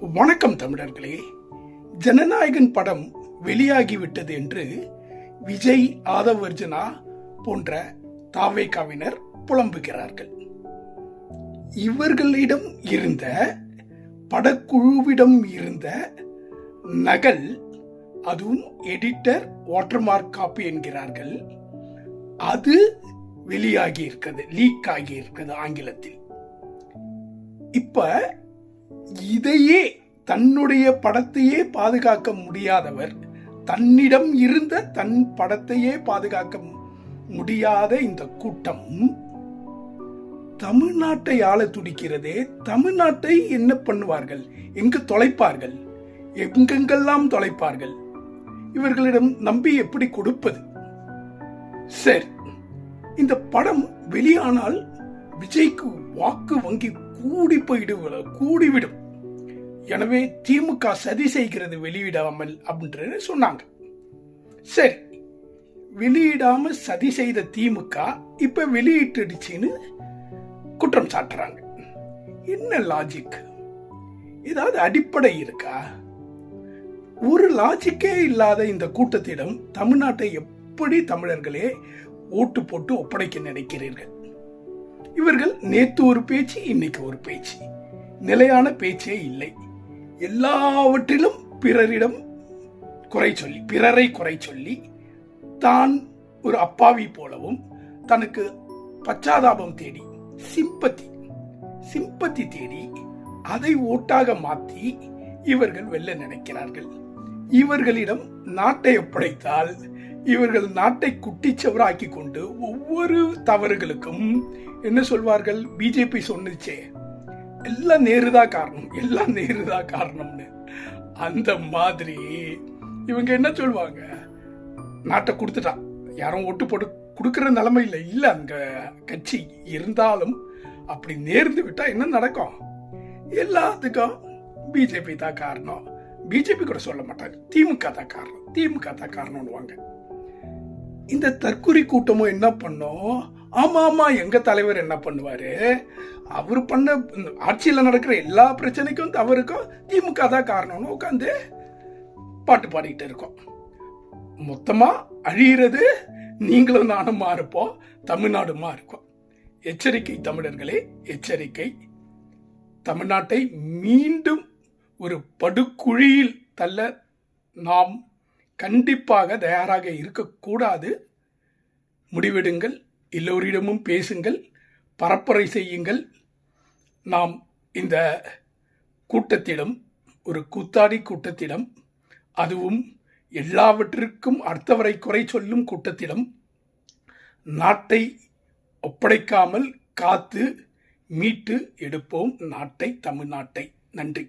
வணக்கம் தமிழர்களே. ஜனநாயகன் படம் வெளியாகிவிட்டது என்று விஜய், ஆதவர்ஜுனா போன்ற தாவேகாவினர் புலம்புகிறார்கள். இவர்களிடம் இருந்த படக்குழுவிடம் இருந்த நகல், அதுவும் எடிட்டர் வாட்டர்மார்க் காப்பி என்கிறார்கள், அது வெளியாகி இருக்கிறது, லீக் ஆகி இருக்கிறது ஆங்கிலத்தில். இப்ப இதையே தன்னுடைய படத்தையே பாதுகாக்க முடியாதவர், தன்னிடம் இருந்த தன் படத்தையே பாதுகாக்க முடியாத இந்த கூட்டம் தமிழ்நாட்டை ஆள துடிக்கிறதே. தமிழ்நாட்டை என்ன பண்ணுவார்கள்? எங்கு தொலைப்பார்கள்? எங்கெங்கெல்லாம் தொலைப்பார்கள்? இவர்களிடம் நம்பி எப்படி கொடுப்பது? சரி, இந்த படம் வெளியானால் விஜய்க்கு வாக்கு வங்கி கூடிவிடும். எனவே திமுக சதி செய்கிறது வெளியிடாமல் அப்படின்னு சொன்னாங்க. சரி, வெளியிடாம சதி செய்த திமுக இப்ப வெளியிட்டுடுச்சுன்னு குற்றம் சாட்டுறாங்க. என்ன லாஜிக்? ஏதாவது அடிப்படை இருக்கா? ஒரு லாஜிக்கே இல்லாத இந்த கூட்டத்திடம் தமிழ்நாட்டை எப்படி தமிழர்களே ஓட்டு போட்டு ஒப்படைக்க நினைக்கிறீர்கள்? இவர்கள் நேற்று ஒரு பேச்சு, இன்னைக்கு ஒரு பேச்சு, நிலையான பேச்சே இல்லை. எல்லாவற்றிலும் பிறரிடம் பிறரை குறை சொல்லி தான் ஒரு அப்பாவி போலவும், தனக்கு பச்சாதாபம் தேடி சிம்பத்தி தேடி அதை ஓட்டாக மாற்றி இவர்கள் வெல்ல நினைக்கிறார்கள். இவர்களிடம் நாட்டை ஒப்படைத்தால் இவர்கள் நாட்டை குட்டிச்சவராக்கி கொண்டு ஒவ்வொரு தவறுகளுக்கும் என்ன சொல்வார்கள்? பிஜேபி சொன்னிச்சே, எல்லாம் நேருதா காரணம்னு. அந்த மாதிரி இவங்க என்ன சொல்வாங்க? நாட்டை கொடுத்துட்டான், யாரும் ஓட்டு போட்டு கொடுக்கிற நிலைமை இல்ல அங்க கட்சி இருந்தாலும், அப்படி நேர்ந்து விட்டா என்ன நடக்கும்? எல்லாத்துக்கும் பிஜேபி தான் காரணம். பிஜேபி கூட சொல்ல மாட்டாங்க, திமுக தான் காரணம்னுவாங்க. இந்த தற்குறி கூட்டமும் என்ன பண்ணும்? ஆமா, எங்க தலைவர் என்ன பண்ணுவாரு? அவர் பண்ண ஆட்சியில் நடக்கிற எல்லா பிரச்சனைக்கும் தவறுக்கும் திமுக தான் காரணம்னு உட்காந்து பாட்டு பாடிட்டு இருக்கோம். மொத்தமா அழியிறது நீங்களும் நானுமா இருப்போம், தமிழ்நாடுமா இருக்கும். எச்சரிக்கை தமிழர்களே, எச்சரிக்கை. தமிழ்நாட்டை மீண்டும் ஒரு படுகுழியில் தள்ள நாம் கண்டிப்பாக தயாராக இருக்கக்கூடாது. முடிவெடுங்கள், எல்லோரிடமும் பேசுங்கள், பரப்புரை செய்யுங்கள். நாம் இந்த கூட்டத்திடம், ஒரு கூத்தாடி கூட்டத்திடம், அதுவும் எல்லாவற்றிற்கும் அடுத்தவரை குறை சொல்லும் கூட்டத்திடம் நாட்டை ஒப்படைக்காமல் காத்து மீட்டு எடுப்போம் நாட்டை, தமிழ்நாட்டை. நன்றி.